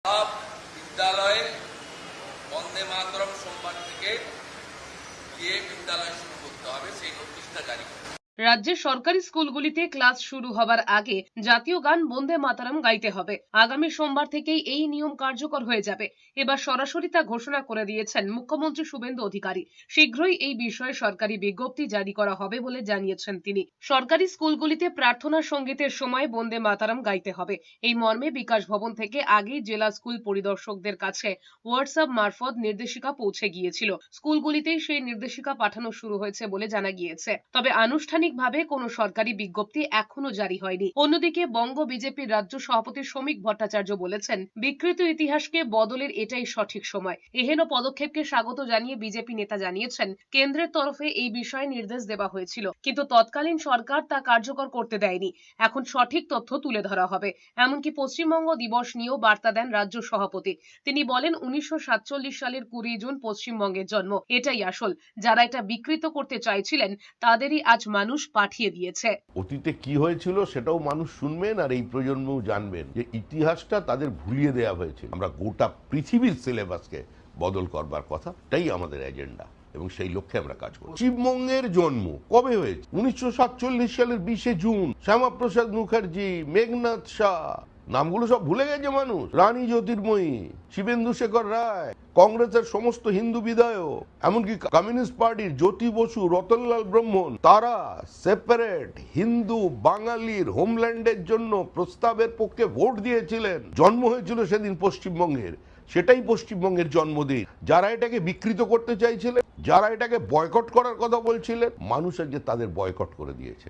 সব বিদ্যালয়ে বন্দে মাতরম সোমবার থেকে গিয়ে বিদ্যালয় শুরু করতে হবে, সেই নোটিশটা জারি করেছে। রাজ্যের সরকারি স্কুলগুলিতে ক্লাস শুরু হবার আগে জাতীয় গান বন্দে মাতরম গাইতে হবে। আগামী সোমবার থেকেই এই নিয়ম কার্যকর হয়ে যাবে। এবার সরাসরি তা ঘোষণা করে দিয়েছেন মুখ্যমন্ত্রী শুভেন্দু অধিকারী। শীঘ্রই এই বিষয়ে সরকারি বিজ্ঞপ্তি জারি করা হবে বলে জানিয়েছেন তিনি। সরকারি স্কুলগুলিতে প্রার্থনা সঙ্গীতের সময় বন্দে মাতরম গাইতে হবে। এই মর্মে বিকাশ ভবন থেকে আগেই জেলা স্কুল পরিদর্শকদের কাছে হোয়াটসঅ্যাপ মারফত নির্দেশিকা পৌঁছে গিয়েছিল। স্কুলগুলিতেই সেই নির্দেশিকা পাঠানো শুরু হয়েছে বলে জানা গিয়েছে। তবে আনুষ্ঠানিকভাবে কোনো সরকারি বিজ্ঞপ্তি এখনো জারি হয়নি। অন্যদিকে বঙ্গ বিজেপির রাজ্য সভাপতি শ্রমিক ভট্টাচার্য বলেছেন, বিকৃত ইতিহাসকে বদলের এটাই সঠিক সময়। এহেন পদক্ষেপকে স্বাগত জানিয়ে বিজেপি নেতা জানিয়েছেন, কেন্দ্রের তরফে এই বিষয়ে নির্দেশ দেওয়া হয়েছিল, কিন্তু তৎকালীন সরকার তা কার্যকর করতে দেয়নি। এখন সঠিক তথ্য তুলে ধরা হবে। এমনকি পশ্চিমবঙ্গ দিবস নিয়েও বার্তা দেন রাজ্য সভাপতি। তিনি বলেন, 1947 সালের 20 জুন পশ্চিমবঙ্গের জন্ম, এটাই আসল। যারা এটা বিকৃত করতে চাইছিলেন তাদেরই আজ মানুষ পাঠিয়ে দিয়েছে। অতীতে কি হয়েছিল সেটাও মানুষ শুনবেন, আর এই প্রজন্মও জানবেন যে ইতিহাসটা তাদের ভুলিয়ে দেওয়া হয়েছে। আমরা গোটা পৃথিবীর সিলেবাসকে বদল করবার কথাটাই আমাদের এজেন্ডা, এবং সেই লক্ষ্যে আমরা কাজ করি। পশ্চিমবঙ্গের জন্ম কবে হয়েছে? 1947 সালের 20 জুন। শ্যামাপ্রসাদ মুখার্জি, মেঘনাথ শাহ, নামগুলো সব ভুলে গেছে মানুষ। রানী জ্যোতির্ময়ী, শিবেন্দু শেখর রায়, কংগ্রেসের সমস্ত হিন্দু বিধায়ক, এমনকি কমিউনিস্ট পার্টির জ্যোতি বসু, রতনলাল ব্রহ্মণ, তারা সেপারেট হিন্দু বাঙালির হোমল্যান্ডের জন্য প্রস্তাবের পক্ষে ভোট দিয়েছিলেন। জন্ম হয়েছিল সেদিন পশ্চিমবঙ্গের। সেটাই পশ্চিমবঙ্গের জন্মদিন। যারা এটাকে বিকৃত করতে চাইছিলেন, যারা এটাকে বয়কট করার কথা বলছিলেন, মানুষ আজকে তাদের বয়কট করে দিয়েছে।